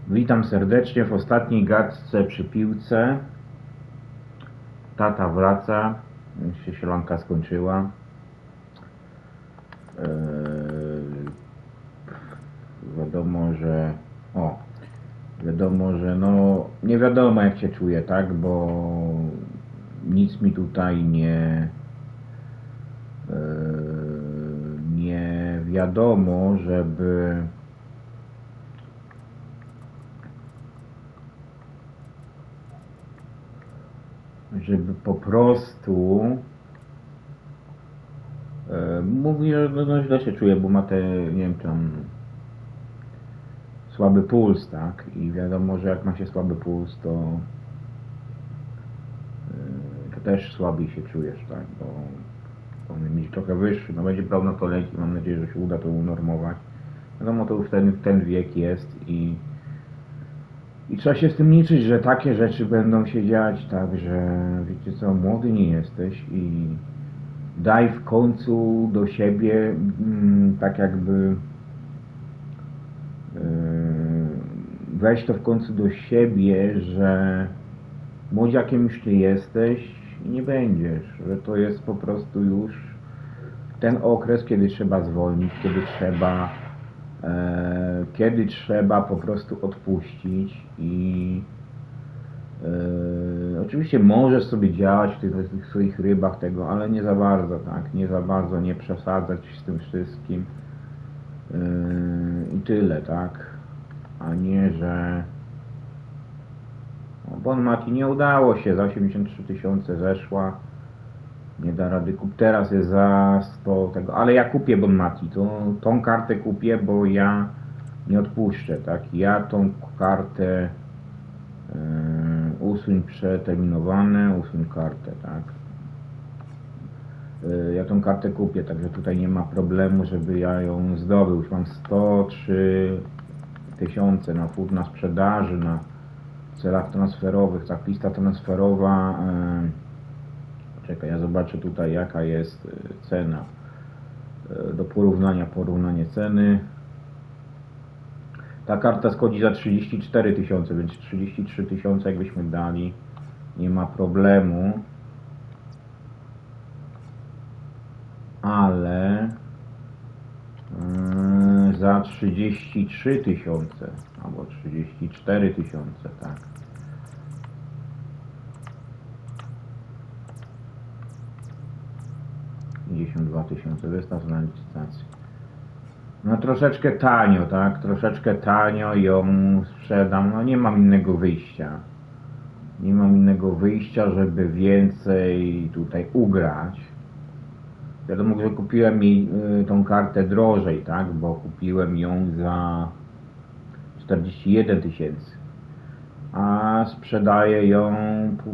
Witam serdecznie w ostatniej gadce przy piłce. Tata wraca, już się sielanka skończyła. Wiadomo, że no nie wiadomo jak się czuję, tak, bo nic mi tutaj nie wiadomo, żeby po prostu mówi, że no źle się czuje, bo ma te, nie wiem, tam słaby puls, tak? I wiadomo, że jak ma się słaby puls, to też słabiej się czujesz, tak? Bo powinien mieć trochę wyższy, no będzie pełnoletni, mam nadzieję, że się uda to unormować. Wiadomo, to już ten wiek jest i trzeba się z tym liczyć, że takie rzeczy będą się dziać, tak, że wiecie co, młody nie jesteś i daj w końcu do siebie, tak jakby weź to w końcu do siebie, że młodziakiem już ty jesteś i nie będziesz, że to jest po prostu już ten okres, kiedy trzeba zwolnić, kiedy trzeba po prostu odpuścić i oczywiście możesz sobie działać w tych swoich rybach tego, ale nie za bardzo, tak, nie za bardzo, nie przesadzać z tym wszystkim i tyle, tak, a nie, że Bon Mati nie udało się, za 83 000 zeszła, nie da rady kupić, teraz jest za 100 tego, ale ja kupię Bon Mati, tą kartę kupię, bo ja nie odpuszczę, tak, ja tą kartę usuń przeterminowane, usuń kartę, tak, ja tą kartę kupię, także tutaj nie ma problemu, żeby ja ją zdobył, już mam 103 000 na sprzedaży, na celach transferowych, tak, lista transferowa, czekaj, ja zobaczę tutaj jaka jest cena do porównanie ceny. Ta karta schodzi za 34 000, więc 33 000 jakbyśmy dali, nie ma problemu, ale za 33 000 albo 34 000, tak. Wystaw na licytację. No troszeczkę tanio, tak? Troszeczkę tanio ją sprzedam. No nie mam innego wyjścia. Nie mam innego wyjścia, żeby więcej tutaj ugrać. Wiadomo, że kupiłem jej tą kartę drożej, tak? Bo kupiłem ją za 41 000. A sprzedaję ją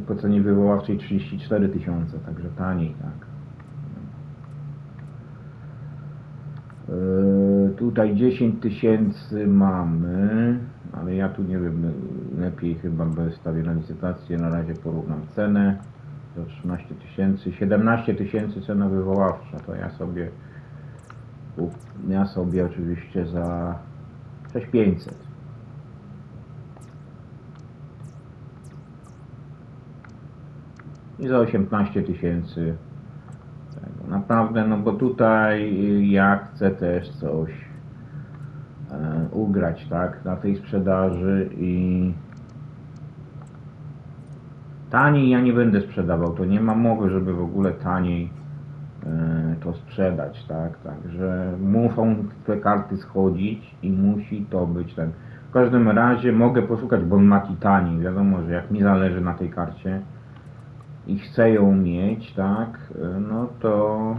po cenie wywoławczej 34 000, także taniej, tak. Tutaj 10 000 mamy, ale ja tu nie wiem, lepiej chyba wystawię na licytację, na razie porównam cenę do 13 000, 17 000 cena wywoławcza, to ja sobie oczywiście za 6500. I za 18 000. Naprawdę, no bo tutaj ja chcę też coś ugrać, tak, na tej sprzedaży i taniej ja nie będę sprzedawał, to nie ma mowy, żeby w ogóle taniej to sprzedać, tak, także muszą te karty schodzić i musi to być ten. W każdym razie mogę poszukać Bon Mati taniej, wiadomo, że jak mi zależy na tej karcie i chcę ją mieć, tak, no to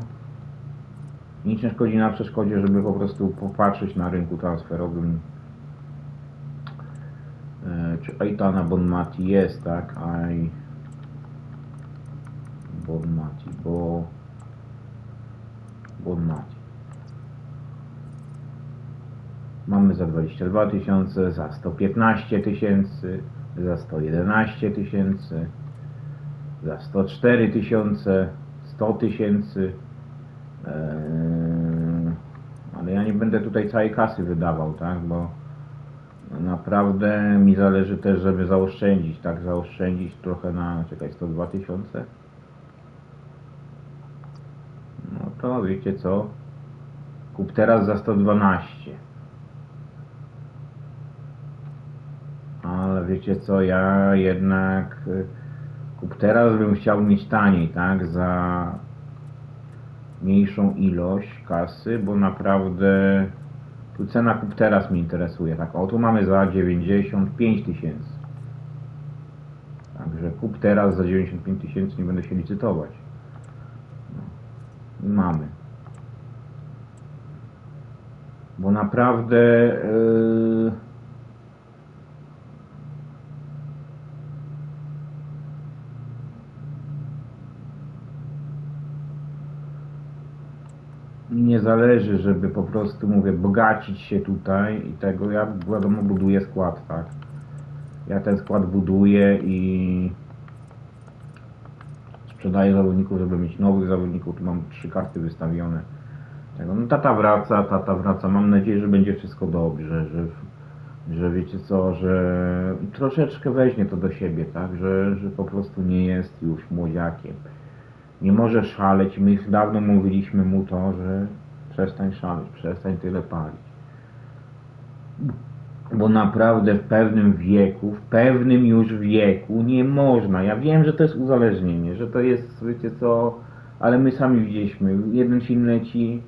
nic nie szkodzi na przeszkodzie, żeby po prostu popatrzeć na rynku transferowym, czy Aitana Bon Mati jest, tak, Bon Mati. Mamy za 22 000, za 115 000, za 111 000, za 104 000, 100 000, ale ja nie będę tutaj całej kasy wydawał, tak, bo No, naprawdę mi zależy też, żeby zaoszczędzić, tak? Zaoszczędzić trochę na, czekaj, 102 tysiące. No to wiecie co? Kup teraz za 112. Ale wiecie co, ja jednak kup teraz bym chciał mieć taniej, tak? Za mniejszą ilość kasy, bo naprawdę tu cena kup teraz mnie interesuje, tak? O, tu mamy za 95 tysięcy. Także kup teraz za 95 tysięcy, nie będę się licytować. No. I mamy. Bo naprawdę mi nie zależy, żeby po prostu, mówię, bogacić się tutaj i tego, ja wiadomo buduję skład, tak? Ja ten skład buduję i sprzedaję zawodników, żeby mieć nowych zawodników. Tu mam 3 karty wystawione. Tego. No tata wraca. Mam nadzieję, że będzie wszystko dobrze, że wiecie co, że troszeczkę weźmie to do siebie, tak? Że po prostu nie jest już młodziakiem. Nie może szaleć. My już dawno mówiliśmy mu to, że przestań szaleć, przestań tyle palić. Bo naprawdę w pewnym już wieku nie można. Ja wiem, że to jest uzależnienie, że to jest, wiecie co, ale my sami widzieliśmy. Jeden film leci,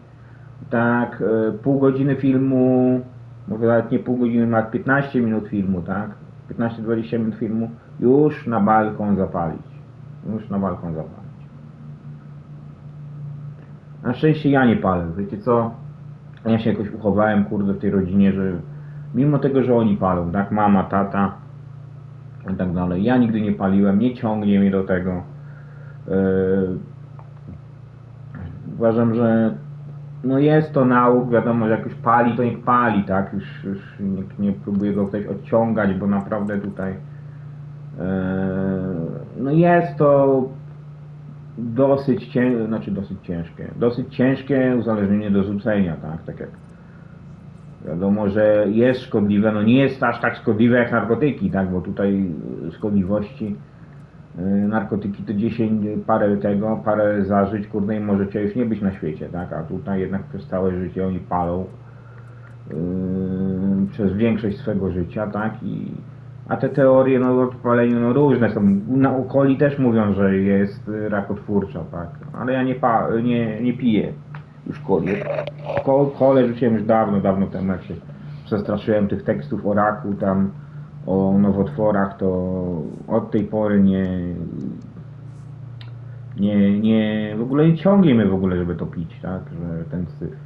tak, pół godziny filmu, może nawet nie pół godziny, ale 15 minut filmu, tak, 15-20 minut filmu, już na balkon zapalić. Już na balkon zapalić. Na szczęście ja nie palę, wiecie co, ja się jakoś uchowałem, kurde, w tej rodzinie, że mimo tego, że oni palą, tak, mama, tata i tak dalej, ja nigdy nie paliłem, nie ciągnie mnie do tego. Uważam, że no jest to nauk, wiadomo, że jak już pali, to niech pali, tak, już nie próbuję go ktoś odciągać, bo naprawdę tutaj no jest to dosyć ciężkie uzależnienie do rzucenia, tak jak wiadomo, że jest szkodliwe, no nie jest aż tak szkodliwe jak narkotyki, tak, bo tutaj szkodliwości narkotyki to 10 parę zażyć, kurde, i możecie już nie być na świecie, tak, a tutaj jednak przez całe życie oni palą przez większość swego życia, tak, a te teorie no, o paleniu no, różne są, naukowcy też mówią, że jest rakotwórcza, tak, ale ja nie piję już coli. Kole rzuciłem już dawno temu, jak się przestraszyłem tych tekstów o raku, tam o nowotworach, to od tej pory w ogóle nie ciągnie mnie w ogóle, żeby to pić, tak, że ten syf.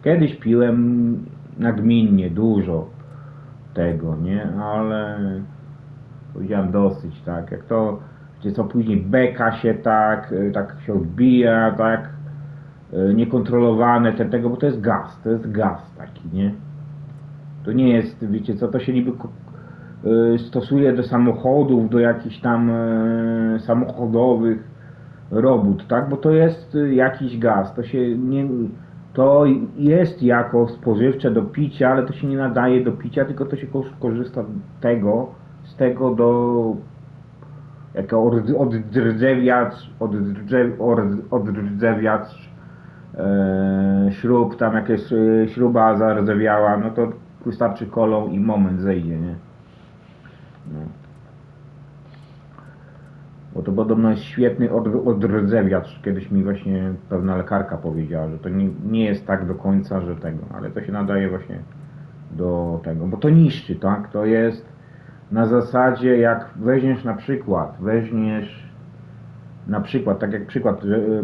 Kiedyś piłem nagminnie, dużo tego, nie, ale powiedziałem dosyć, tak, jak to, wiecie co, później beka się tak się odbija, tak, niekontrolowane tego, bo to jest gaz taki, nie, to nie jest, wiecie co, to się niby stosuje do samochodów, do jakichś tam samochodowych robót, tak, bo to jest jakiś gaz, to jest jako spożywcze do picia, ale to się nie nadaje do picia, tylko to się korzysta z tego do jako odrdzewiacz śrub, tam jakieś śruba zardzewiała, no to wystarczy kolą i moment zejdzie, nie? No. Bo to podobno jest świetny odrdzewiacz. Kiedyś mi właśnie pewna lekarka powiedziała, że to nie jest tak do końca, że tego, ale to się nadaje właśnie do tego, bo to niszczy, tak? To jest na zasadzie, jak weźmiesz na przykład, tak jak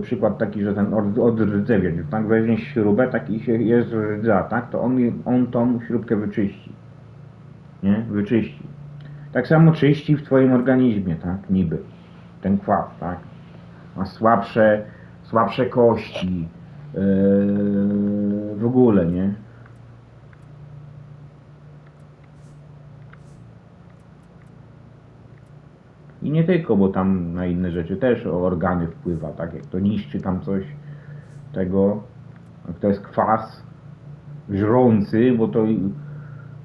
przykład taki, że ten odrdzewiacz, tak, weźmiesz śrubę, tak i się jest rdza, tak, to on tą śrubkę wyczyści, nie? Wyczyści. Tak samo czyści w twoim organizmie, tak, niby, ten kwas, tak, ma słabsze kości, w ogóle, nie? I nie tylko, bo tam na inne rzeczy też o organy wpływa, tak, jak to niszczy tam coś jak to jest kwas żrący, bo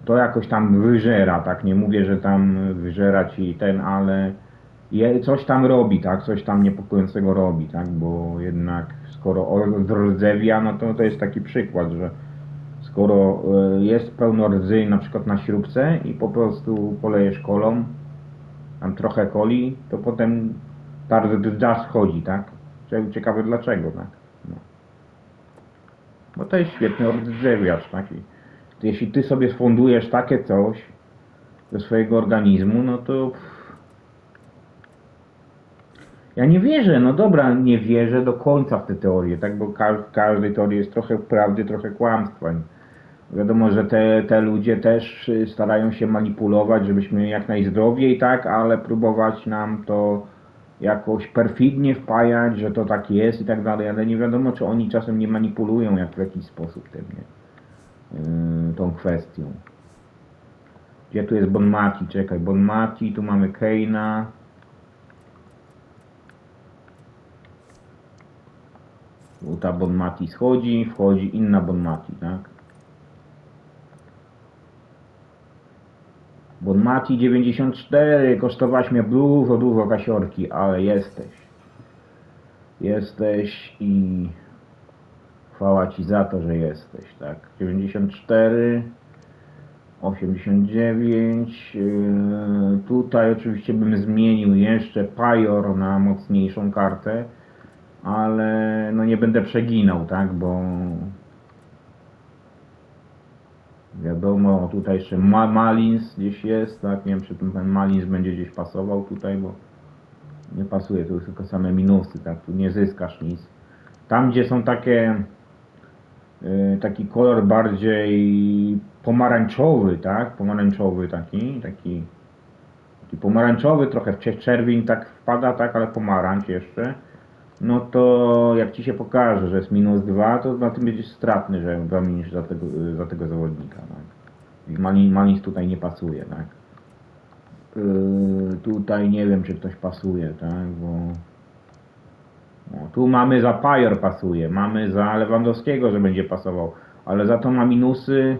to jakoś tam wyżera, tak, nie mówię, że tam wyżera ci ten, ale coś tam robi, tak, coś tam niepokojącego robi, tak, bo jednak skoro odrdzewia, no to jest taki przykład, że skoro jest pełno rdzy na przykład na śrubce i po prostu polejesz kolą, tam trochę coli, to potem ta rdza schodzi, tak, ciekawe dlaczego, tak, no. Bo to jest świetny odrzewiacz, tak, i jeśli ty sobie sfundujesz takie coś do swojego organizmu, no to ja nie wierzę, no dobra, nie wierzę do końca w te teorie, tak, bo w każdej teorii jest trochę prawdy, trochę kłamstwa. Wiadomo, że te ludzie też starają się manipulować, żebyśmy jak najzdrowiej, tak, ale próbować nam to jakoś perfidnie wpajać, że to tak jest i tak dalej, ale nie wiadomo, czy oni czasem nie manipulują jak w jakiś sposób tym, nie? Tą kwestią. Gdzie tu jest Bon Mati? Czekaj, Bon Mati, tu mamy Keina. Bo ta Bon Mati schodzi, wchodzi inna Bon Mati, tak? Bon Mati 94, kosztowałaś mnie dużo kasiorki, ale jesteś. Jesteś i chwała ci za to, że jesteś, tak? 94, 89, tutaj oczywiście bym zmienił jeszcze Pajor na mocniejszą kartę, ale no nie będę przeginał, tak, bo wiadomo, tutaj jeszcze Malins gdzieś jest, tak, nie wiem, czy ten Malins będzie gdzieś pasował tutaj, bo nie pasuje, to już tylko same minusy, tak, tu nie zyskasz nic. Tam, gdzie są taki kolor bardziej pomarańczowy, tak, pomarańczowy taki pomarańczowy, trochę w czerwień tak wpada, tak, ale pomarańcz jeszcze, no to jak ci się pokaże, że jest -2, to na tym będziesz stratny, że zamienisz za tego zawodnika, tak. I Malins tutaj nie pasuje, tak. Tutaj nie wiem, czy ktoś pasuje, tak, bo no, tu mamy za Pajor pasuje, mamy za Lewandowskiego, że będzie pasował, ale za to ma minusy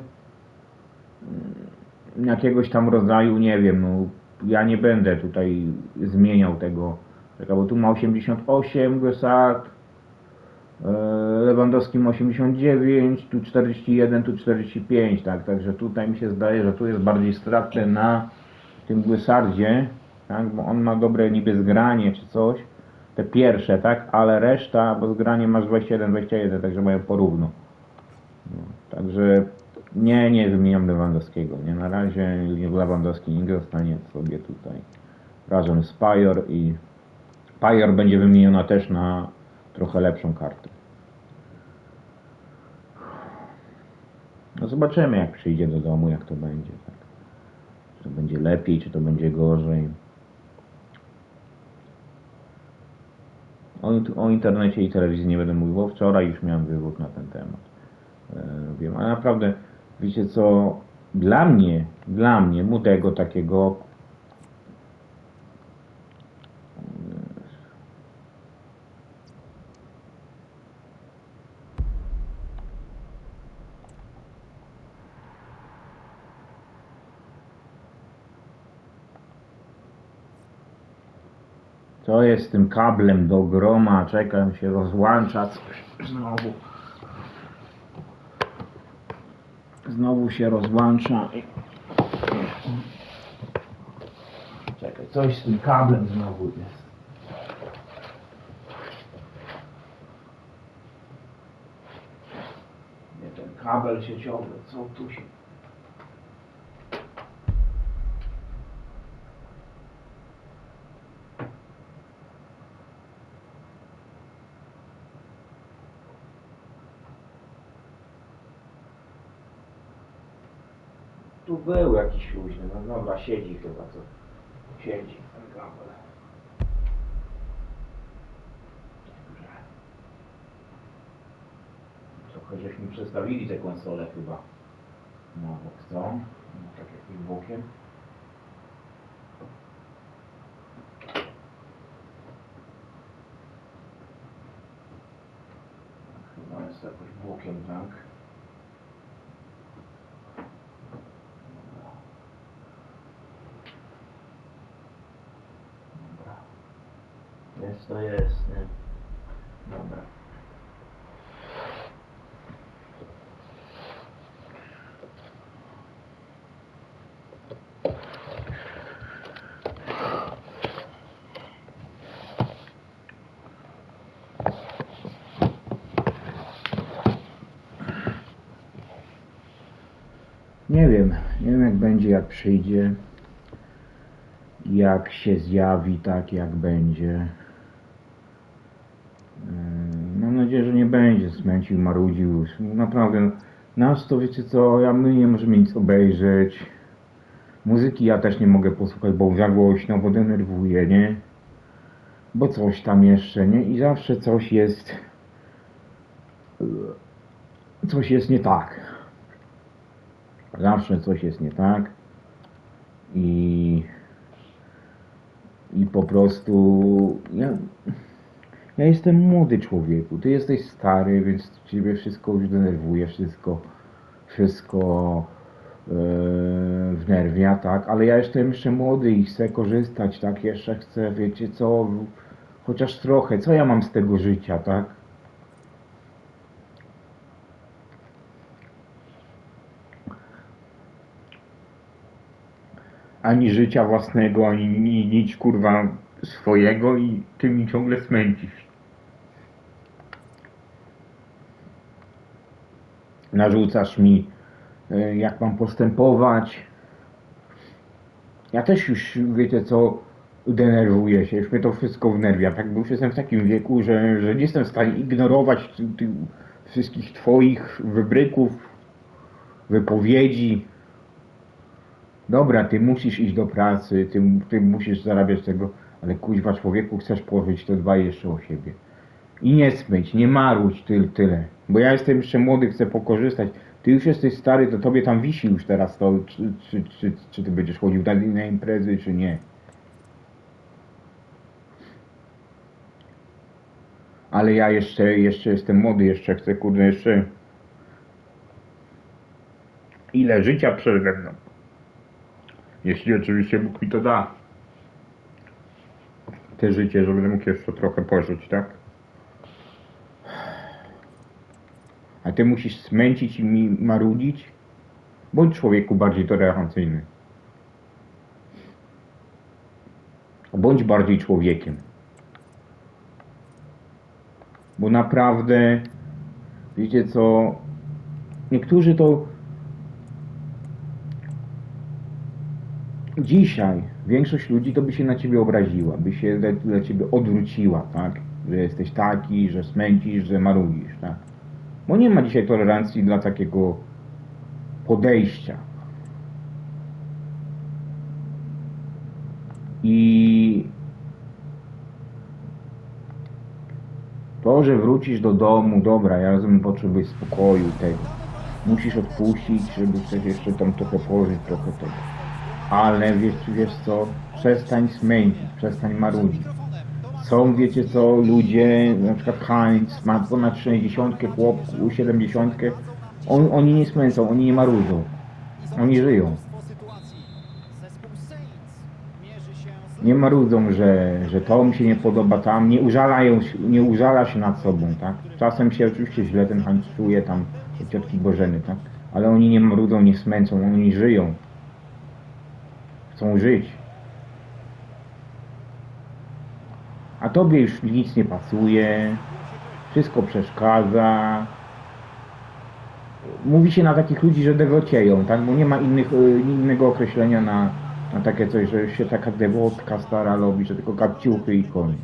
jakiegoś tam rodzaju, nie wiem, no ja nie będę tutaj zmieniał tego, bo tu ma 88 Gosat, Lewandowski ma 89, tu 41, tu 45, tak, także tutaj mi się zdaje, że tu jest bardziej stratny na tym Guesardzie, tak, bo on ma dobre niby zgranie czy coś, te pierwsze, tak, ale reszta, bo zgranie masz 21, 21, także mają porówno. No, także nie wymieniam Lewandowskiego, nie, na razie Lewandowski nie zostanie sobie tutaj razem z Pajor i Pajor będzie wymieniona też na trochę lepszą kartę. No zobaczymy, jak przyjdzie do domu, jak to będzie, tak. Czy to będzie lepiej, czy to będzie gorzej. O internecie i telewizji nie będę mówił, bo wczoraj już miałem wywód na ten temat. Wiem, ale naprawdę, wiecie co, dla mnie, młodego takiego, co jest z tym kablem do groma, czekam, się rozłącza coś, znowu się rozłącza i czekaj, coś z tym kablem znowu jest. Nie, ten kabel sieciowy, co tu się... Tu był jakiś luźny, no dobra, siedzi chyba, co? Siedzi ten kabel. Trochę żeśmy przestawili te konsole chyba na bok, co? No, tak jakimś bokiem. Chyba jest jakoś bokiem, tak? Jest to jest, nie? Dobra. Nie wiem jak będzie, jak przyjdzie, jak się zjawi, tak jak będzie. Mam nadzieję, że nie będzie smęcił, marudził. Naprawdę, nas to wiecie co, my nie możemy nic obejrzeć. Muzyki ja też nie mogę posłuchać, bo za głośno, bo denerwuje, nie? Bo coś tam jeszcze, nie? I zawsze coś jest nie tak. Zawsze coś jest nie tak. I po prostu ja jestem młody człowieku, ty jesteś stary, więc ciebie wszystko już denerwuje, wszystko wnerwia, tak? Ale ja jestem jeszcze młody i chcę korzystać, tak? Jeszcze chcę, wiecie co, chociaż trochę, co ja mam z tego życia, tak? Ani życia własnego, ani nic kurwa swojego i ty mi ciągle smęcisz. Narzucasz mi, jak mam postępować. Ja też już, wiecie co, denerwuję się, już mnie to wszystko wnerwia, tak? Bo już jestem w takim wieku, że nie jestem w stanie ignorować wszystkich twoich wybryków, wypowiedzi. Dobra, ty musisz iść do pracy, ty musisz zarabiać tego, ale kuźwa człowieku, chcesz pożyć, to dbaj jeszcze o siebie. I nie smyć, nie marudź tyle. Bo ja jestem jeszcze młody, chcę pokorzystać. Ty już jesteś stary, to tobie tam wisi już teraz to, czy ty będziesz chodził na imprezy, czy nie. Ale ja jeszcze jestem młody, jeszcze chcę, kurde, jeszcze... Ile życia przede mną. Jeśli oczywiście Bóg mi to da. Te życie, że będę mógł jeszcze trochę pożyć, tak? A ty musisz smęcić i mi marudzić? Bądź człowieku bardziej tolerancyjny. Bądź bardziej człowiekiem. Bo naprawdę, wiecie co, niektórzy to dzisiaj, większość ludzi to by się na ciebie obraziła, by się dla ciebie odwróciła, tak? Że jesteś taki, że smęcisz, że marudzisz, tak? Bo nie ma dzisiaj tolerancji dla takiego podejścia. I to, że wrócisz do domu, dobra, ja rozumiem, potrzebujesz spokoju, tego. Musisz odpuścić, żeby chcesz jeszcze tam trochę pożyć, trochę tego. Ale wiesz co, przestań smęcić, przestań marudzić. Są, wiecie co, ludzie, na przykład Heinz ma ponad 60, chłop 70, oni nie smęcą, oni nie marudzą. Oni żyją. Nie marudzą, że to mi się nie podoba tam, nie użala się nad sobą, tak? Czasem się oczywiście źle ten Heinz czuje tam od ciotki Bożeny, tak? Ale oni nie marudzą, nie smęcą, oni żyją. Chcą żyć. A tobie już nic nie pasuje, wszystko przeszkadza. Mówi się na takich ludzi, że dewocieją, tak? Bo nie ma innego określenia na takie coś, że się taka dewotka stara robi, że tylko kapciuchy i koniec.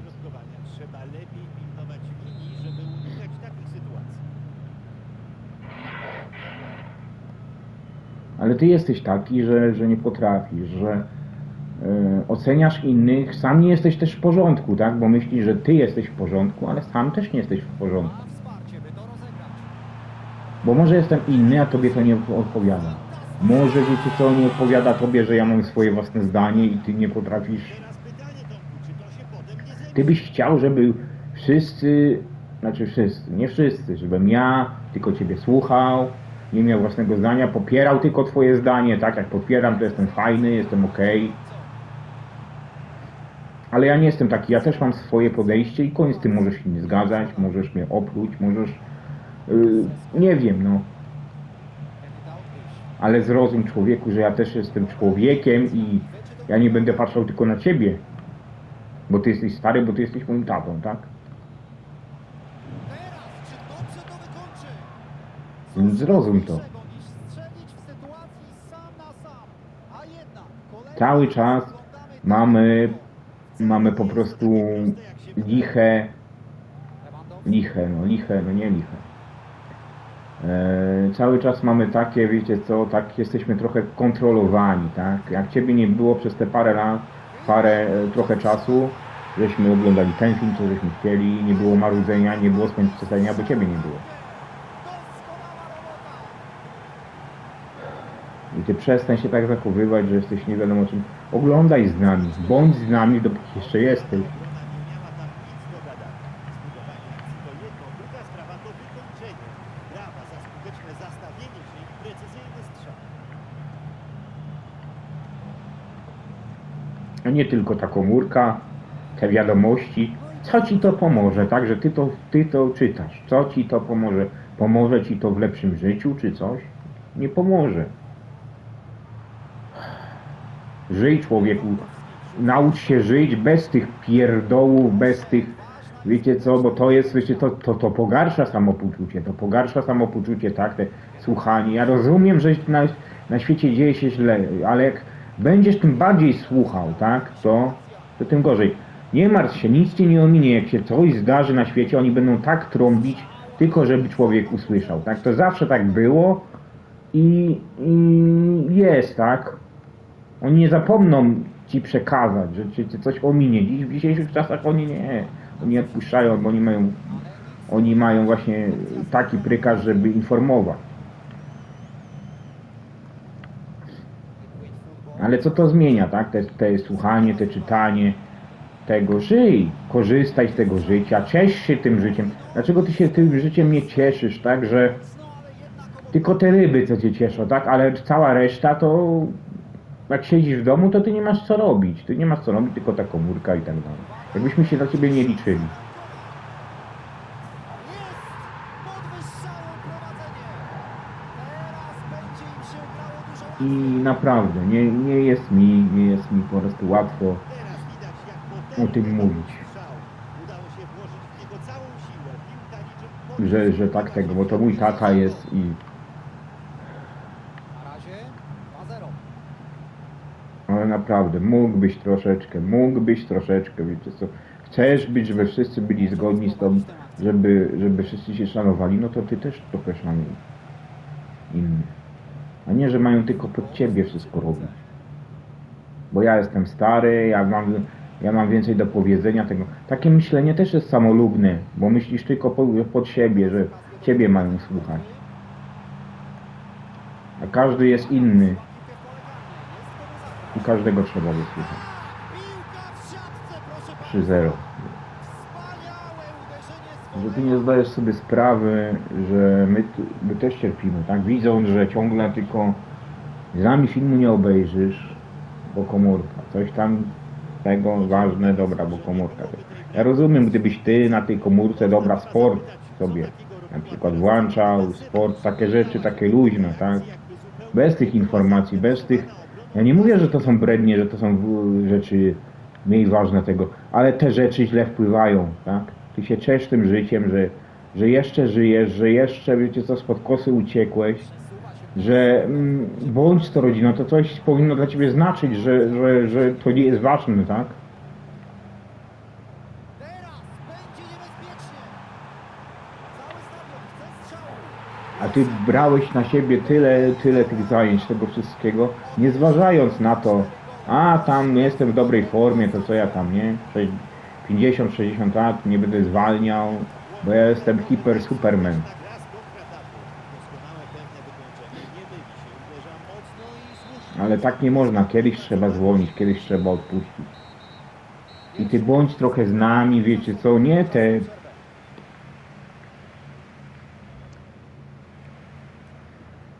Ale ty jesteś taki, że nie potrafisz, że oceniasz innych, sam nie jesteś też w porządku, tak? Bo myślisz, że ty jesteś w porządku, ale sam też nie jesteś w porządku. Bo może jestem inny, a tobie to nie odpowiada. Może, wiecie co, nie odpowiada tobie, że ja mam swoje własne zdanie i ty nie potrafisz... Ty byś chciał, żeby wszyscy, nie wszyscy, żebym ja tylko ciebie słuchał, nie miał własnego zdania, popierał tylko twoje zdanie, tak? Jak popieram, to jestem fajny, jestem okej. Ale ja nie jestem taki, ja też mam swoje podejście i koniec, ty możesz się nie zgadzać, możesz mnie opluć, możesz... nie wiem, no. Ale zrozum, człowieku, że ja też jestem człowiekiem i ja nie będę patrzał tylko na ciebie. Bo ty jesteś stary, bo ty jesteś moim tatą, tak? Więc zrozum to. Cały czas mamy po prostu liche, no nie liche. Cały czas mamy takie, wiecie co, tak jesteśmy trochę kontrolowani, tak? Jak ciebie nie było przez te parę lat, trochę czasu, żeśmy oglądali ten film, co żeśmy chcieli, nie było marudzenia, nie było spędzenia, bo ciebie nie było. I ty przestań się tak zachowywać, że jesteś nie wiadomo czym. Oglądaj z nami, bądź z nami, dopóki jeszcze jesteś. A nie tylko ta komórka, te wiadomości. Co ci to pomoże, tak? Że ty to czytasz. Co ci to pomoże? Pomoże ci to w lepszym życiu, czy coś? Nie pomoże. Żyj, człowieku. Naucz się żyć bez tych pierdołów, bez tych... Wiecie co, bo to jest, wiecie, to pogarsza samopoczucie. To pogarsza samopoczucie, tak? Te słuchanie. Ja rozumiem, że na świecie dzieje się źle, ale jak będziesz tym bardziej słuchał, tak? To tym gorzej. Nie martw się, nic ci nie ominie. Jak się coś zdarzy na świecie, oni będą tak trąbić, tylko żeby człowiek usłyszał, tak? To zawsze tak było i jest, tak? Oni nie zapomną ci przekazać, że cię coś ominie. Dziś w dzisiejszych czasach oni nie odpuszczają, bo oni mają właśnie taki prykaz, żeby informować. Ale co to zmienia, tak? Te słuchanie, te czytanie tego. Żyj, korzystaj z tego życia, ciesz się tym życiem. Dlaczego ty się tym życiem nie cieszysz, tak? Że tylko te ryby, co cię cieszą, tak? Ale cała reszta to... Jak siedzisz w domu, to ty nie masz co robić. Ty nie masz co robić, tylko ta komórka i tak dalej. Jakbyśmy się dla ciebie nie liczyli. I naprawdę, nie jest mi po prostu łatwo o tym mówić. Że tak tego, bo to mój tata jest i... Ale naprawdę, mógłbyś troszeczkę, wiecie co, chcesz być, żeby wszyscy byli zgodni z tobą, żeby wszyscy się szanowali, no to ty też trochę szanuj innych. A nie, że mają tylko pod ciebie wszystko robić. Bo ja jestem stary, ja mam więcej do powiedzenia tego. Takie myślenie też jest samolubne, bo myślisz tylko pod siebie, że ciebie mają słuchać. A każdy jest inny. I każdego trzeba wysłuchać. 3-0. Że ty nie zdajesz sobie sprawy, że my też cierpimy, tak? Widząc, że ciągle tylko z nami filmu nie obejrzysz, bo komórka. Coś tam tego ważne, dobra, bo komórka. Ja rozumiem, gdybyś ty na tej komórce, dobra, sport sobie na przykład włączał, sport, takie rzeczy, takie luźne, tak? Bez tych informacji, bez tych... Ja nie mówię, że to są brednie, że to są rzeczy mniej ważne tego, ale te rzeczy źle wpływają, tak? Ty się ciesz tym życiem, że jeszcze żyjesz, że jeszcze, wiecie co, spod kosy uciekłeś, że bądź z tą rodziną, to coś powinno dla ciebie znaczyć, że to nie jest ważne, tak? A ty brałeś na siebie tyle tych zajęć, tego wszystkiego, nie zważając na to, a tam jestem w dobrej formie, to co ja tam, nie? 50-60 lat, nie będę zwalniał, bo ja jestem superman. Ale tak nie można, kiedyś trzeba zwolnić, kiedyś trzeba odpuścić. I ty bądź trochę z nami, wiecie co,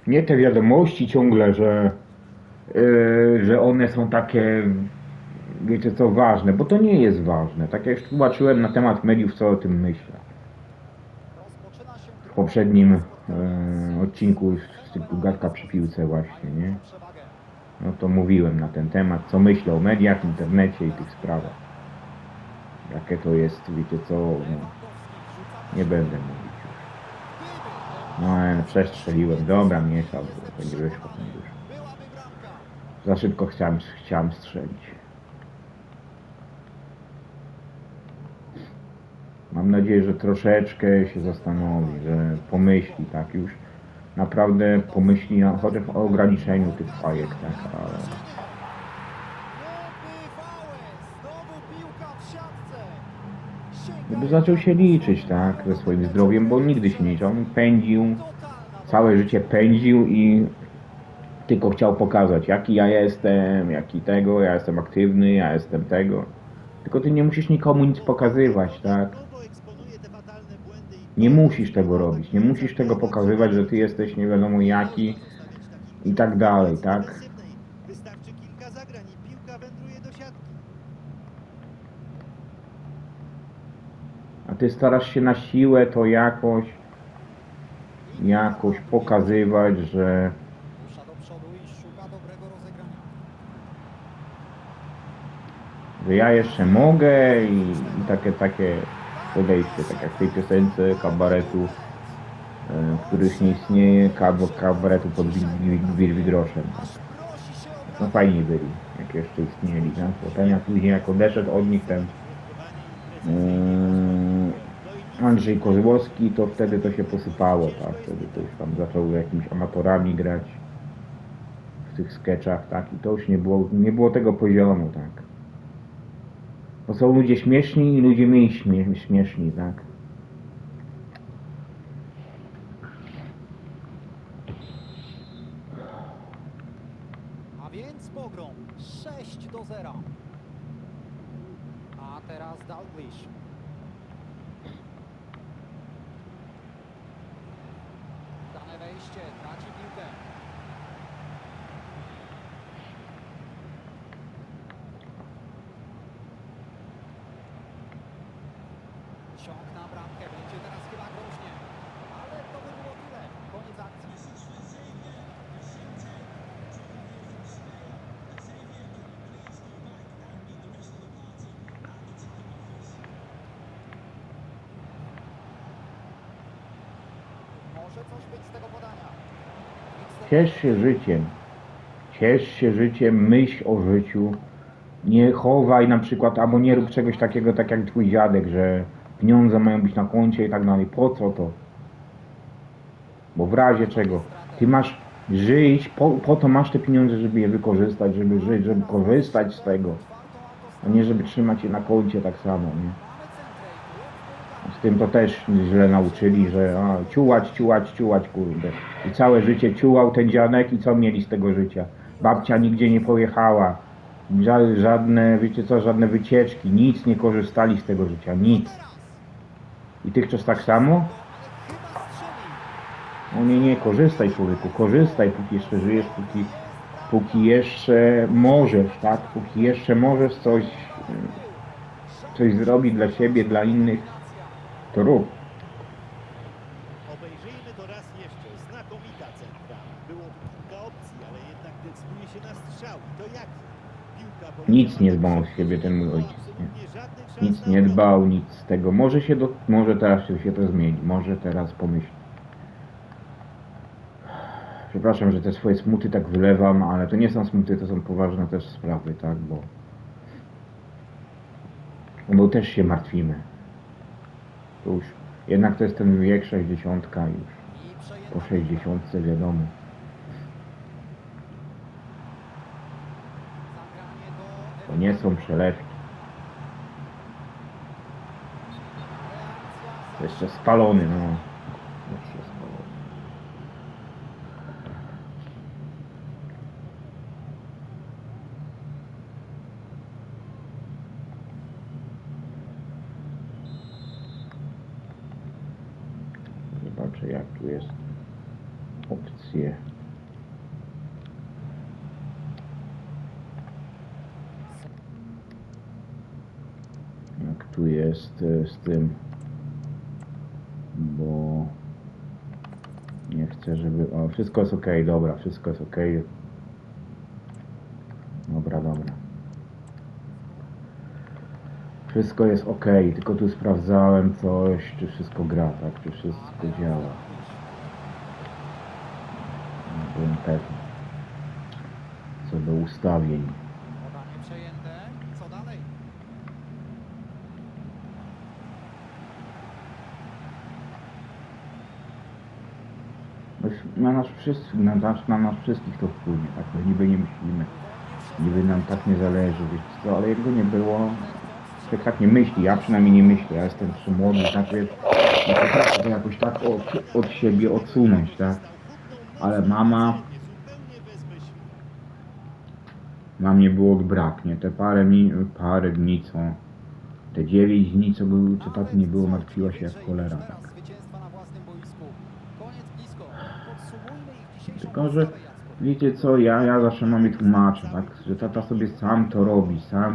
nie te wiadomości ciągle, że one są takie, wiecie co, ważne, bo to nie jest ważne. Tak jak już tłumaczyłem na temat mediów, co o tym myślę. W poprzednim odcinku z cyklu Gadka przy piłce właśnie, nie? No to mówiłem na ten temat, co myślę o mediach, internecie i tych sprawach. Jakie to jest, wiecie co, no, nie będę mówić już. No ale przestrzeliłem, dobra, mniejsza, bo to nie wyszło, to nie wyszło. Za szybko chciałem strzelić. Mam nadzieję, że troszeczkę się zastanowi, że pomyśli, tak już naprawdę pomyśli chociaż o ograniczeniu tych fajek, tak, ale... Żeby zaczął się liczyć, tak, ze swoim zdrowiem, bo nigdy się nie liczył. On pędził, całe życie pędził i tylko chciał pokazać, jaki ja jestem, jaki tego, ja jestem aktywny, ja jestem tego. Tylko ty nie musisz nikomu nic pokazywać, tak? Nie musisz tego robić, nie musisz tego pokazywać, że ty jesteś nie wiadomo jaki i tak dalej, tak? Wystarczy kilka zagrań i piłka wędruje do siatki. A ty starasz się na siłę to jakoś pokazywać, że ja jeszcze mogę i takie podejście, tak jak w tej piosence kabaretu, których nie istnieje, kabaretu pod Wirwigroszem. Tak. No fajni byli, jak jeszcze istnieli, tak? Potem jak później jak odeszedł od nich ten Andrzej Kozłowski, to wtedy to się posypało, tak? Wtedy to już tam zaczął jakimiś amatorami grać w tych sketchach, tak? I to już nie było tego poziomu, tak? Bo są ludzie śmieszni i ludzie mniej śmieszni, tak? A więc pogrom 6-0. A teraz Dalglish. Dane wejście, traci piłkę. Ciąg na bramkę, będzie teraz chyba groźnie. Ale to by było tyle. Koniec akcji. Może coś być z tego podania. Ciesz się życiem, myśl o życiu. Nie chowaj na przykład, albo nie rób czegoś takiego, tak jak twój dziadek, że pieniądze mają być na koncie i tak dalej. Po co to? Bo w razie czego? Ty masz żyć, po to masz te pieniądze, żeby je wykorzystać, żeby żyć, żeby korzystać z tego. A nie żeby trzymać je na koncie tak samo, nie? Z tym to też źle nauczyli, że ciułać, kurde. I całe życie ciułał ten dziadek i co mieli z tego życia? Babcia nigdzie nie pojechała. Żadne, wiecie co, żadne wycieczki, nic nie korzystali z tego życia, nic. I tychczas tak samo? No nie, korzystaj człowieku, korzystaj, póki jeszcze żyjesz, póki jeszcze możesz, tak? Póki jeszcze możesz coś zrobić dla siebie, dla innych, to rób. Obejrzyjmy to raz jeszcze. Znakomita centra. Było kilka opcji, ale jednak decyduje się na strzał. I to jak? Piłka Nic nie dbał z siebie ten mój ojciec, nie? Nic nie dbał, nic z tego. Może teraz się to zmieni, może teraz pomyśli. Przepraszam, że te swoje smuty tak wylewam, ale to nie są smuty, to są poważne też sprawy, tak, bo też się martwimy. To już, jednak to jest ten wiek 60 już. Po 60 wiadomo. To nie są przelewki. To jeszcze spalony, no. Jeszcze spalony. Zobaczę jak tu jest opcje. jak tu jest z tym, bo nie chcę, żeby... O, wszystko jest ok, dobra, wszystko jest ok. Dobra. Wszystko jest ok, tylko tu sprawdzałem coś, czy wszystko gra, tak, czy wszystko działa. Nie byłem pewny. Co do ustawień. Podanie przejęte. Co dalej? Na nas wszystkich to wpłynie, tak, że niby nie myślimy, niby nam tak nie zależy, wiesz co, ale jakby nie było, człowiek tak nie myśli, ja przynajmniej nie myślę, ja jestem jeszcze młody, tak, wiesz, nie potrafię to jakoś tak od siebie odsunąć, tak, ale mama, mamie było brak, nie, te parę dni, co, te 9 dni, co taty nie było, martwiła się jak cholera, tak. Zwycięstwa na własnym boisku. Koniec blisko. Podsumujmy ich dzisiejszą Tylko, że postawę, Jacku. wiecie co, ja zawsze mamie tłumaczę, tak, że tata sobie sam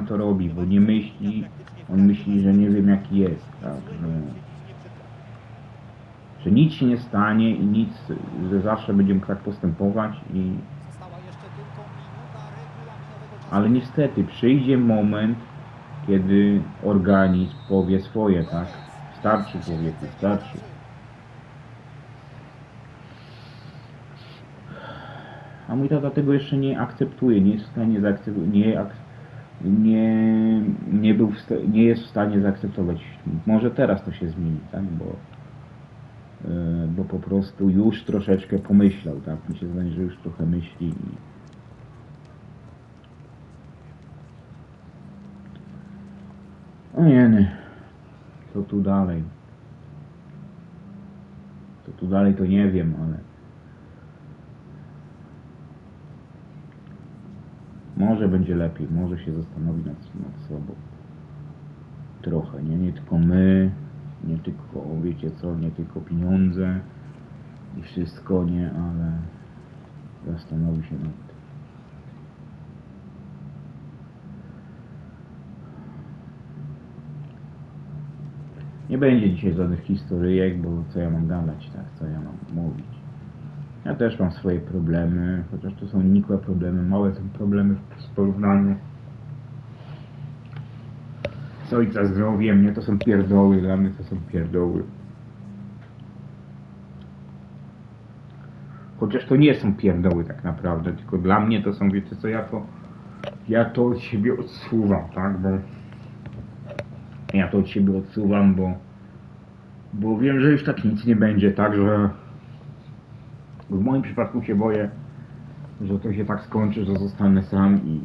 to robi, bo nie myśli, on myśli, że nie wiem jaki jest, tak, że nic się nie stanie i nic, że zawsze będziemy tak postępować Została jeszcze tylko minuta regulaminowego czasu. ale niestety przyjdzie moment, kiedy organizm powie swoje, tak, starczy człowieku, starczy. A mój tata tego jeszcze nie akceptuje, nie jest w stanie zaakceptować, nie jest w stanie zaakceptować. Może teraz to się zmieni, tak? Bo po prostu już troszeczkę pomyślał, tak? Mi się zdaje, że już trochę myśli o jeny, co tu dalej? Co tu dalej to nie wiem, ale może będzie lepiej, może się zastanowi nad sobą. Trochę, nie tylko my, nie tylko, wiecie co, nie tylko pieniądze i wszystko, nie, ale zastanowi się nad tym. Nie będzie dzisiaj żadnych historyjek, bo co ja mam gadać, tak, co ja mam mówić. Ja też mam swoje problemy, chociaż to są nikłe problemy, małe są problemy w porównaniu z ojca zdrowiem, nie, to są pierdoły, dla mnie to są pierdoły. Chociaż to nie są pierdoły tak naprawdę, tylko dla mnie to są, wiecie co, ja to od siebie odsuwam, tak, bo ja to od siebie odsuwam, bo wiem, że już tak nic nie będzie, tak, że w moim przypadku się boję, że to się tak skończy, że zostanę sam i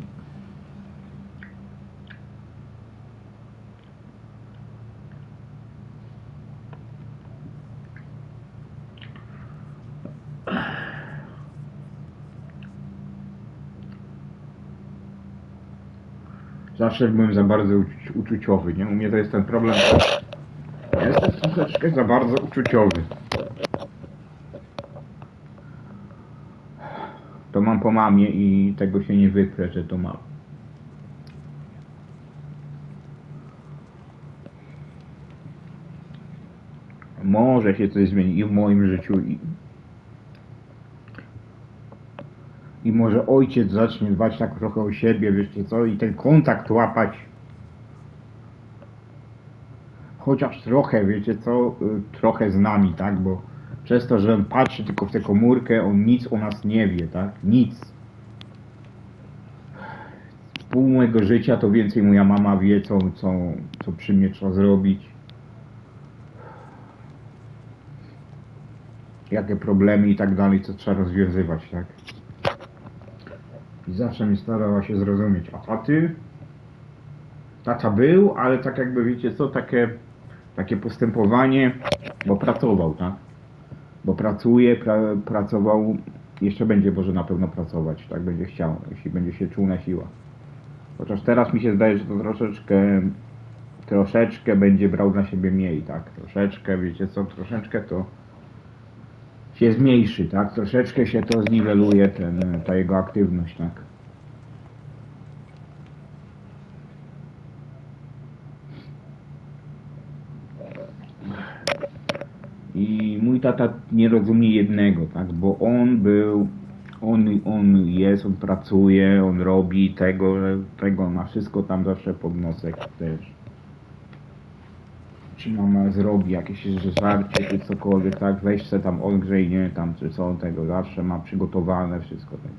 zawsze byłem za bardzo uczuciowy, nie? U mnie to jest ten problem. Ja jestem troszeczkę za bardzo uczuciowy. To mam po mamie i tego się nie wyprę, że to mam. Może się coś zmieni i w moim życiu i może ojciec zacznie dbać tak trochę o siebie, wiecie co, i ten kontakt łapać. Chociaż trochę, wiecie co, trochę z nami, tak, bo przez to, że on patrzy tylko w tę komórkę, on nic o nas nie wie, tak, nic. Z pół mojego życia to więcej moja mama wie, co przy mnie trzeba zrobić. Jakie problemy i tak dalej, co trzeba rozwiązywać, tak. I zawsze mi starała się zrozumieć, a taty? Tata był, ale tak jakby, wiecie co, takie postępowanie, bo pracował, tak? Bo pracuje, pracował, jeszcze będzie może na pewno pracować, tak będzie chciał, jeśli będzie się czuł na siłach. Chociaż teraz mi się zdaje, że to troszeczkę będzie brał dla siebie mniej, tak? Troszeczkę, wiecie co, troszeczkę to się zmniejszy, tak? Troszeczkę się to zniweluje, ta jego aktywność, tak? I mój tata nie rozumie jednego, tak? Bo on był, on jest, on pracuje, on robi tego, ma wszystko tam zawsze pod nosek też. Czy mama zrobi jakieś żarcie, czy cokolwiek, tak? Weź se tam odgrzej, nie? Tam, czy co tego, zawsze ma przygotowane wszystko tego.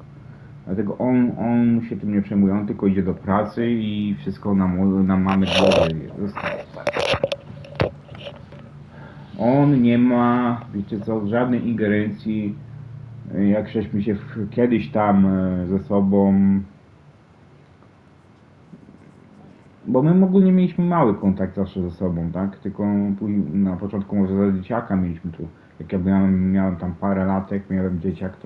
Dlatego on się tym nie przejmuje, on tylko idzie do pracy i wszystko na mamy głowy zostaje. On nie ma, wiecie co, żadnej ingerencji, jak żeśmy się kiedyś tam ze sobą, bo my ogólnie mieliśmy mały kontakt zawsze ze sobą, tak, tylko na początku może za dzieciaka mieliśmy tu, jak ja miałem tam parę latek, miałem dzieciak,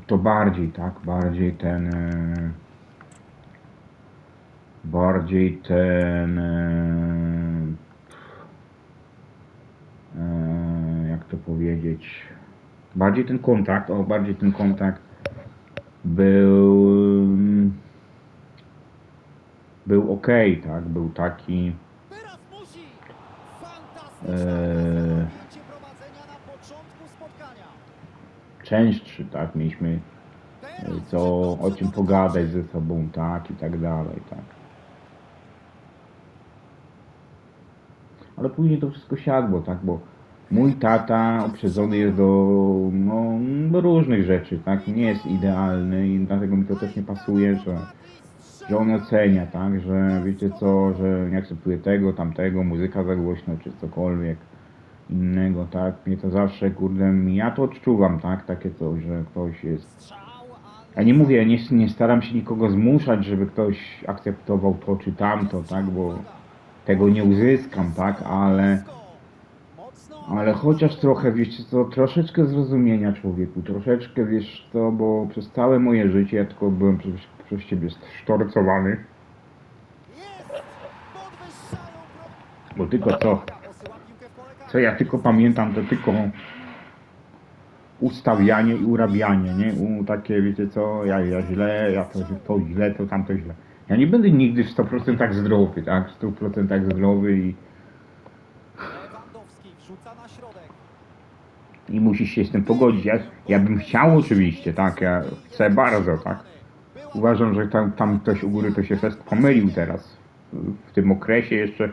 to bardziej, tak, bardziej ten jak to powiedzieć, bardziej ten kontakt był okej, tak, był taki Teraz musi! Fantastyczne zajęcie prowadzenia na początku spotkania. częstszy, tak, mieliśmy o czym pogadać ze sobą, tak, i tak dalej, tak. Ale później to wszystko siadło, tak, bo mój tata uprzedzony jest do różnych rzeczy, tak, nie jest idealny i dlatego mi to też nie pasuje, że on ocenia, tak, że wiecie co, że nie akceptuje tego, tamtego, muzyka za głośno, czy cokolwiek innego, tak, mnie to zawsze, kurde, ja to odczuwam, tak, takie coś, że ktoś jest. Strzał, ale Ja nie mówię, nie staram się nikogo zmuszać, żeby ktoś akceptował to czy tamto, tak, bo tego nie uzyskam, tak, ale chociaż trochę, wiecie co, troszeczkę zrozumienia człowieku, troszeczkę, wiesz co, bo przez całe moje życie ja tylko byłem przez ciebie sztorcowany, jest! Podwyższają bo tylko co, posyła piłkę w pole karne. co ja tylko pamiętam, to tylko ustawianie i urabianie, nie, takie, wiecie co, ja źle, ja to źle, to tamto źle. Ja nie będę nigdy w 100% zdrowy, tak, w 100% zdrowy Lewandowski wrzuca na środek. i musisz się z tym pogodzić. Ja bym chciał oczywiście, tak, ja chcę bardzo, tak. Uważam, że tam ktoś u góry to się fest pomylił teraz. W tym okresie jeszcze,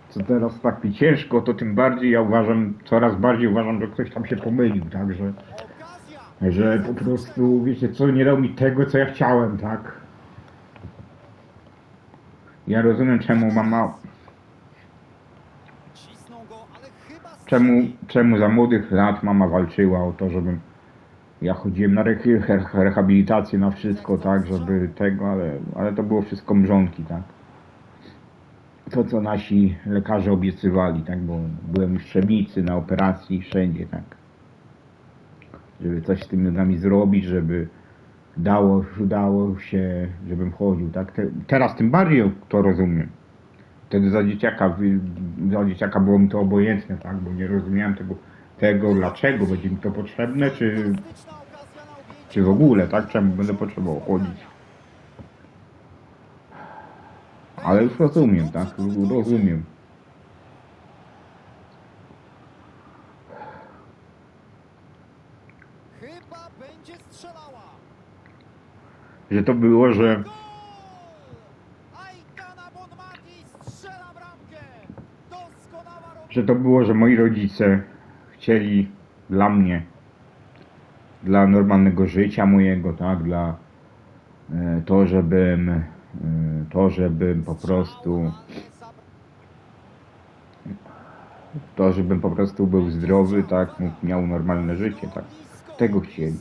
co teraz tak mi ciężko, to tym bardziej ja uważam, coraz bardziej uważam, że ktoś tam się pomylił, tak, że po prostu, wiecie co, nie dał mi tego, co ja chciałem, tak. Ja rozumiem, czemu mama, Cisną go, ale chyba czemu za młodych lat mama walczyła o to, żebym ja chodziłem na rehabilitację, na wszystko, tak, żeby tego, ale to było wszystko mrzonki, tak. To, co nasi lekarze obiecywali, tak, bo byłem w Trzebnicy, na operacji, wszędzie, tak. Żeby coś z tymi nogami zrobić, żeby dało się, żebym chodził, tak. Teraz tym bardziej to rozumiem. Wtedy za dzieciaka było mi to obojętne, tak, bo nie rozumiałem tego dlaczego będzie mi to potrzebne, czy w ogóle, tak, czemu będę potrzebował chodzić. Ale już rozumiem, tak, rozumiem. chyba będzie strzelała. Że to było, że Gol! Aitana Bonmati strzela bramkę. Doskonała robota. że moi rodzice chcieli dla mnie, dla normalnego życia mojego, tak, dla to, żebym po prostu był zdrowy, tak, miał normalne życie, tak. Tego chcieli.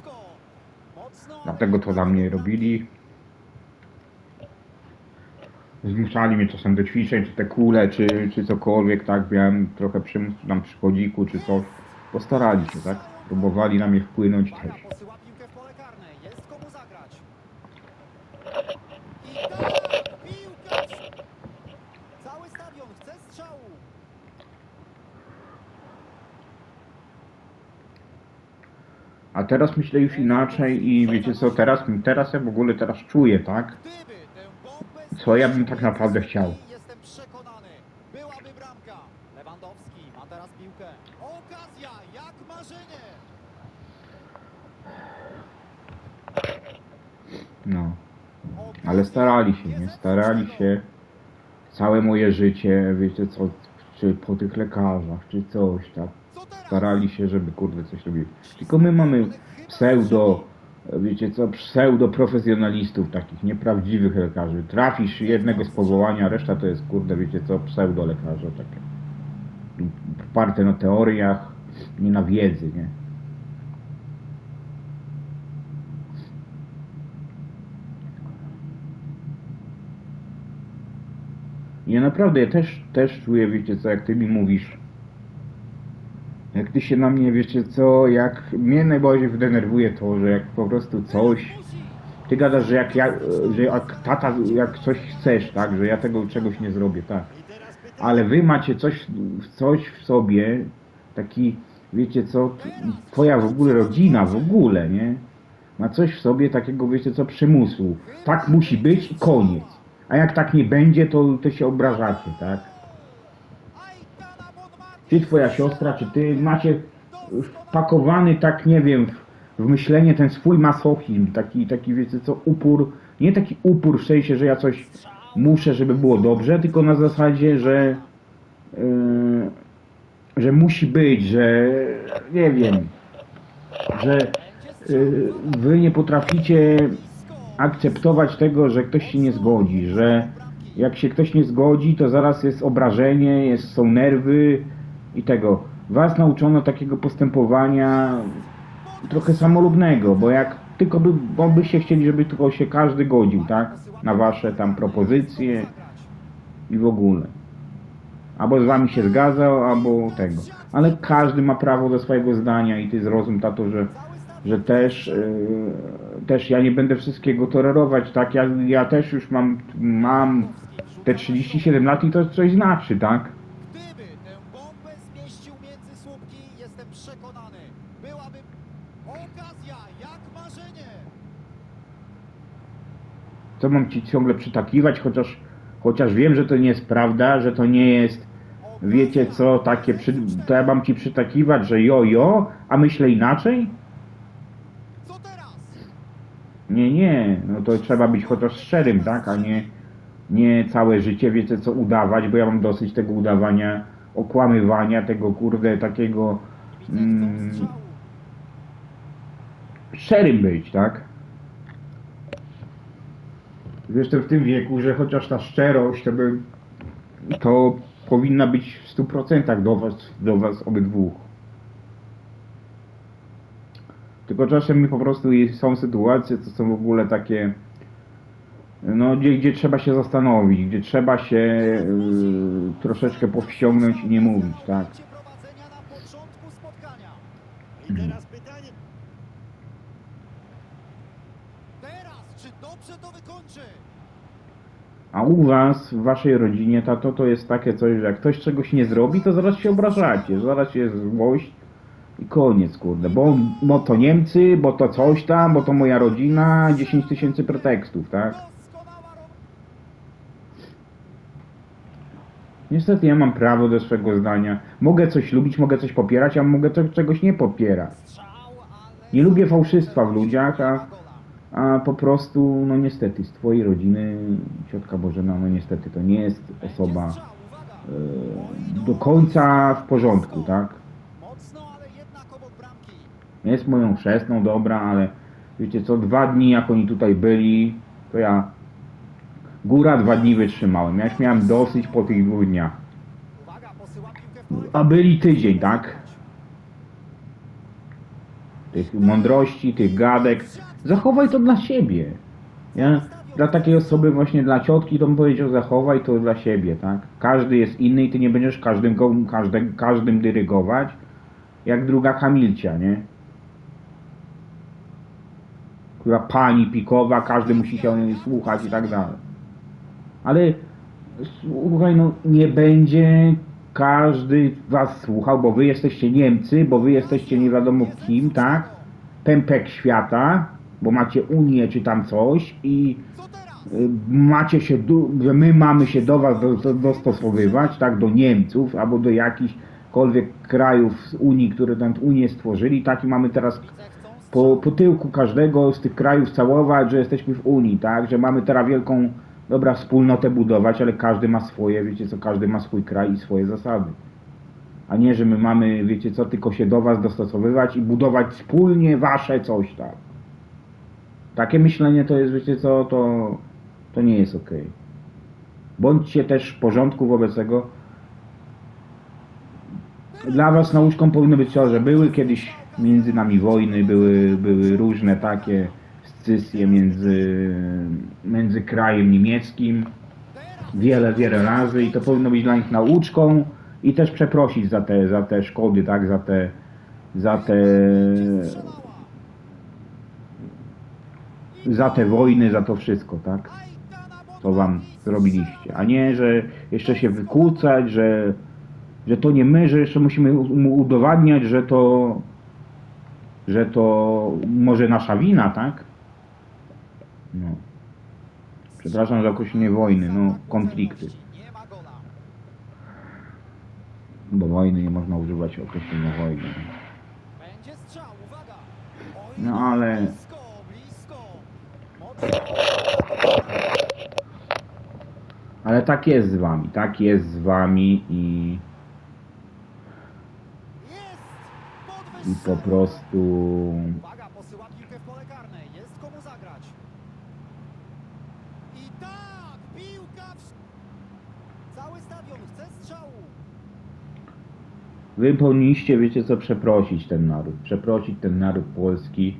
Dlatego to dla mnie robili. Zmuszali mnie czasem do ćwiczeń, czy te kule, czy cokolwiek, tak, miałem trochę przymus tam przy chodziku, czy coś. Postarali się, tak, próbowali na mnie wpłynąć też. Posyła piłkę w pole karne. Jest komu zagrać. I tak, piłkarz. Cały stadion chce strzału. A teraz myślę już inaczej i wiecie co, teraz ja w ogóle teraz czuję, tak, Gdyby tę bombę co ja bym tak naprawdę chciał. Jestem przekonany. Byłaby bramka. Lewandowski ma teraz piłkę. No. Ale starali się, nie? Starali się. Całe moje życie, wiecie co, czy po tych lekarzach, czy coś, tak. Starali się, żeby kurde coś robić. Tylko my mamy pseudo, wiecie co, pseudo profesjonalistów takich, nieprawdziwych lekarzy. Trafisz jednego z powołania, reszta to jest kurde, wiecie co, pseudo lekarze takie. Oparte na teoriach, nie na wiedzy, nie? Ja naprawdę, ja też czuję, wiecie co, jak ty mi mówisz. Jak ty się na mnie, wiecie co, jak mnie najbardziej denerwuje to, że jak po prostu coś, ty gadasz, że że jak tata, jak coś chcesz, tak, że ja tego czegoś nie zrobię, tak. I teraz pytanie. Ale wy macie coś w sobie, taki, wiecie co, twoja w ogóle rodzina, w ogóle, nie? Ma coś w sobie takiego, wiecie co, przymusu. Tak musi być i koniec. A jak tak nie będzie, to się obrażacie, tak? Ty, twoja siostra, czy ty macie wpakowany, tak nie wiem, w myślenie ten swój masochizm, taki wiecie co, upór, nie taki upór w sensie, że ja coś muszę, żeby było dobrze, tylko na zasadzie, że musi być, że nie wiem, że wy nie potraficie akceptować tego, że ktoś się nie zgodzi, że jak się ktoś nie zgodzi, to zaraz jest obrażenie, są nerwy i tego. Was nauczono takiego postępowania trochę samolubnego, bo jak tylko byście chcieli, żeby tylko się każdy godził, tak? Na wasze tam propozycje i w ogóle. Albo z wami się zgadzał, albo tego. Ale każdy ma prawo do swojego zdania i ty zrozum, tato, że też ja nie będę wszystkiego tolerować, tak? Ja też już mam te 37 lat i to coś znaczy, tak? Gdyby tę bombę zmieścił między słupki, jestem przekonany, byłaby okazja jak marzenie. Co mam ci ciągle przytakiwać, chociaż wiem, że to nie jest prawda, że to nie jest, wiecie co, takie, to ja mam ci przytakiwać, że jo, a myślę inaczej? Co teraz? Nie, no to trzeba być chociaż szczerym, tak, a nie całe życie, wiecie co, udawać, bo ja mam dosyć tego udawania, okłamywania, tego kurde, takiego szczerym być, tak? Jestem w tym wieku, że chociaż ta szczerość to powinna być w 100% do was obydwóch. Tylko czasem po prostu są sytuacje, to są w ogóle takie, no gdzie trzeba się zastanowić, gdzie trzeba się troszeczkę powściągnąć i nie mówić, tak? Prowadzenia na początku spotkania. I teraz pytanie. Teraz, czy dobrze to wykończy? A u was, w waszej rodzinie, tato, to jest takie coś, że jak ktoś czegoś nie zrobi, to zaraz się obrażacie, zaraz jest złość i koniec, kurde, bo to Niemcy, bo to coś tam, bo to moja rodzina, 10 000 pretekstów, tak? Doskonała robota. Niestety ja mam prawo do swego zdania. Mogę coś lubić, mogę coś popierać, a mogę czegoś nie popierać. Strzał, ale... Nie lubię fałszystwa w ludziach, a po prostu, no niestety, z twojej rodziny, ciotka Bożena, no niestety, to nie jest osoba do końca w porządku, tak? Mocno, ale jednak obok bramki. Jest moją chrzestną, dobra, ale wiecie co, 2 dni jak oni tutaj byli, to ja góra 2 dni wytrzymałem. Ja już miałem dosyć po tych 2 dniach. Uwaga, posyła piłkę w pole. A byli tydzień, tak? Tych mądrości, tych gadek. Zachowaj to dla siebie. Ja dla takiej osoby, właśnie dla ciotki, to bym powiedział, zachowaj to dla siebie, tak? Każdy jest inny i ty nie będziesz każdym dyrygować, jak druga Kamilcia, nie? Która pani pikowa, każdy musi się o niej słuchać i tak dalej. Ale słuchaj, no nie będzie każdy was słuchał, bo wy jesteście Niemcy, bo wy jesteście nie wiadomo kim, tak? Pępek świata, bo macie Unię czy tam coś i Co teraz? macie się, że my mamy się do was dostosowywać, tak? Do Niemców albo do jakichkolwiek krajów z Unii, które tam Unię stworzyli, tak? I mamy teraz po tyłku każdego z tych krajów całować, że jesteśmy w Unii, tak? Że mamy teraz wielką, dobra, wspólnotę budować, ale każdy ma swoje, wiecie co, każdy ma swój kraj i swoje zasady. A nie, że my mamy, wiecie co, tylko się do was dostosowywać i budować wspólnie wasze coś tam. Takie myślenie to jest, wiecie co, to nie jest okej. Bądźcie też w porządku wobec tego. Dla was nauczką powinno być to, że były kiedyś między nami wojny, były różne takie scysje między krajem niemieckim wiele razy i to powinno być dla nich nauczką i też przeprosić za te szkody, tak, za te wojny, za to wszystko, tak, co wam zrobiliście, a nie, że jeszcze się wykłócać, że to nie my, że jeszcze musimy mu udowadniać, że to może nasza wina, tak? No. Przepraszam za określenie wojny, no, konflikty. Nie ma gola. Bo wojny nie można używać określenia wojny. Będzie strzał, uwaga. Oj, No ale... blisko, blisko. Mocno. Ale tak jest z wami i Jest! po prostu... Uwaga, posyła piłkę w pole karne. Jest komu zagrać. I tak! Piłka Cały stadion chce strzału. Wy powinniście, wiecie co, przeprosić ten naród polski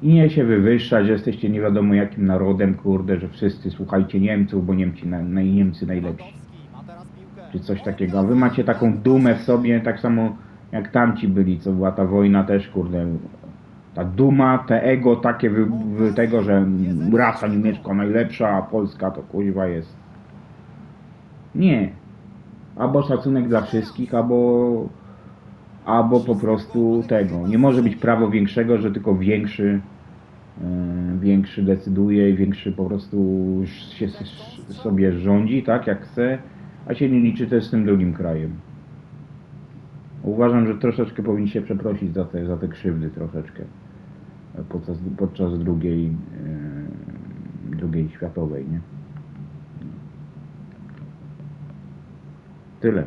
i nie się wywyższać, że jesteście nie wiadomo jakim narodem, kurde, że wszyscy słuchajcie Niemców, bo Niemcy najlepsi, Lewandowski ma teraz piłkę. czy coś takiego. A wy macie taką dumę w sobie, tak samo jak tamci byli, co była ta wojna też, kurde, ta duma, te ego takie tego, że rasa niemiecka najlepsza, a Polska to kuźwa jest. Nie. Albo szacunek dla wszystkich, albo po prostu tego. Nie może być prawo większego, że tylko większy decyduje i większy po prostu się sobie rządzi, tak jak chce, a się nie liczy też z tym drugim krajem. Uważam, że troszeczkę powinniście przeprosić za te krzywdy troszeczkę podczas drugiej światowej, nie? Tyle.